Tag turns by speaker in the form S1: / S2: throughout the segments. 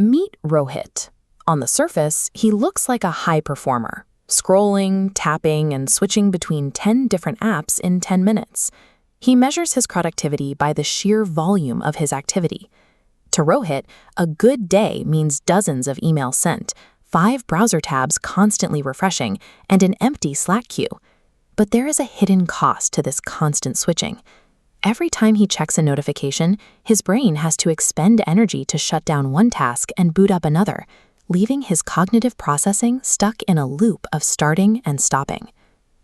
S1: Meet Rohit. On the surface, he looks like a high performer, scrolling, tapping, and switching between 10 different apps in 10 minutes. He measures his productivity by the sheer volume of his activity. To Rohit, a good day means dozens of emails sent, 5 browser tabs constantly refreshing, and an empty Slack queue. But there is a hidden cost to this constant switching. Every time he checks a notification, his brain has to expend energy to shut down one task and boot up another, leaving his cognitive processing stuck in a loop of starting and stopping.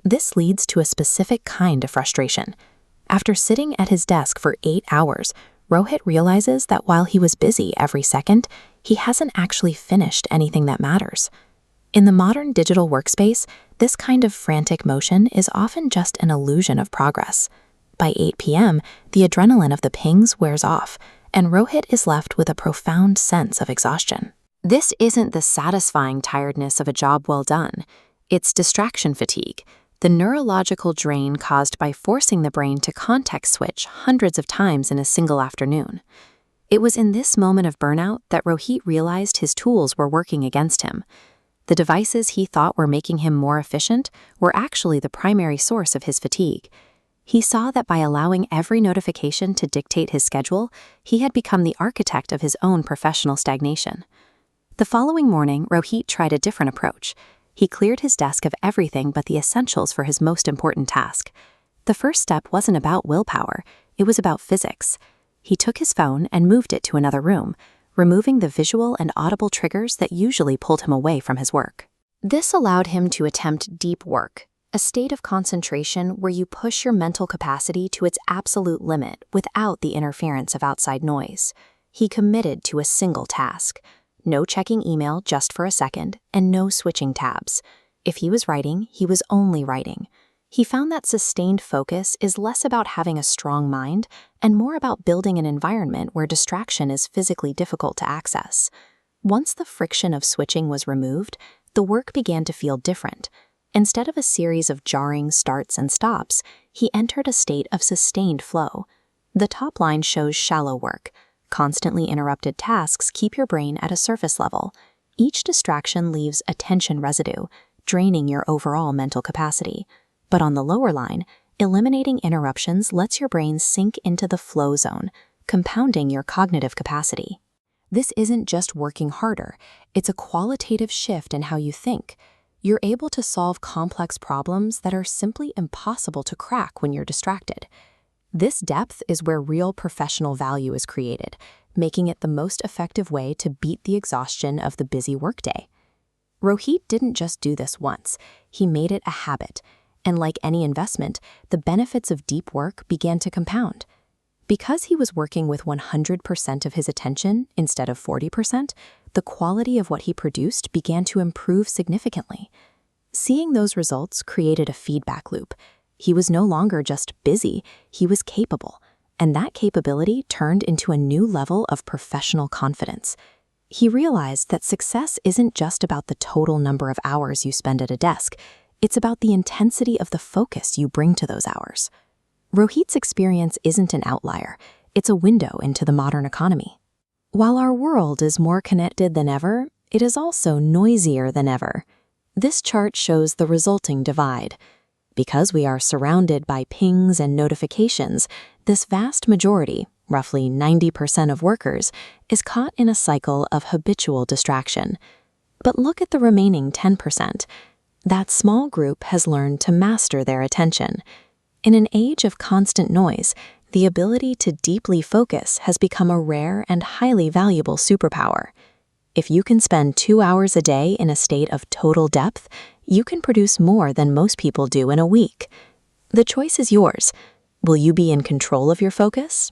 S1: This leads to a specific kind of frustration. After sitting at his desk for 8 hours, Rohit realizes that while he was busy every second, he hasn't actually finished anything that matters. In the modern digital workspace, this kind of frantic motion is often just an illusion of progress. By 8 p.m., the adrenaline of the pings wears off, and Rohit is left with a profound sense of exhaustion. This isn't the satisfying tiredness of a job well done. It's distraction fatigue, the neurological drain caused by forcing the brain to context switch hundreds of times in a single afternoon. It was in this moment of burnout that Rohit realized his tools were working against him. The devices he thought were making him more efficient were actually the primary source of his fatigue. He saw that by allowing every notification to dictate his schedule, he had become the architect of his own professional stagnation. The following morning, Rohit tried a different approach. He cleared his desk of everything but the essentials for his most important task. The first step wasn't about willpower, it was about physics. He took his phone and moved it to another room, removing the visual and audible triggers that usually pulled him away from his work. This allowed him to attempt deep work, a state of concentration where you push your mental capacity to its absolute limit without the interference of outside noise. He committed to a single task. No checking email just for a second, and no switching tabs. If he was writing, he was only writing. He found that sustained focus is less about having a strong mind and more about building an environment where distraction is physically difficult to access. Once the friction of switching was removed, the work began to feel different. Instead of a series of jarring starts and stops, he entered a state of sustained flow. The top line shows shallow work. Constantly interrupted tasks keep your brain at a surface level. Each distraction leaves attention residue, draining your overall mental capacity. But on the lower line, eliminating interruptions lets your brain sink into the flow zone, compounding your cognitive capacity. This isn't just working harder, it's a qualitative shift in how you think. You're able to solve complex problems that are simply impossible to crack when you're distracted. This depth is where real professional value is created, making it the most effective way to beat the exhaustion of the busy workday. Rohit didn't just do this once, he made it a habit, and like any investment, the benefits of deep work began to compound. Because he was working with 100% of his attention instead of 40%, the quality of what he produced began to improve significantly. Seeing those results created a feedback loop. He was no longer just busy, he was capable, and that capability turned into a new level of professional confidence. He realized that success isn't just about the total number of hours you spend at a desk, it's about the intensity of the focus you bring to those hours. Rohit's experience isn't an outlier, it's a window into the modern economy. While our world is more connected than ever, it is also noisier than ever. This chart shows the resulting divide. Because we are surrounded by pings and notifications, this vast majority, roughly 90% of workers, is caught in a cycle of habitual distraction. But look at the remaining 10%. That small group has learned to master their attention. In an age of constant noise, the ability to deeply focus has become a rare and highly valuable superpower. If you can spend 2 hours a day in a state of total depth, you can produce more than most people do in a week. The choice is yours. Will you be in control of your focus,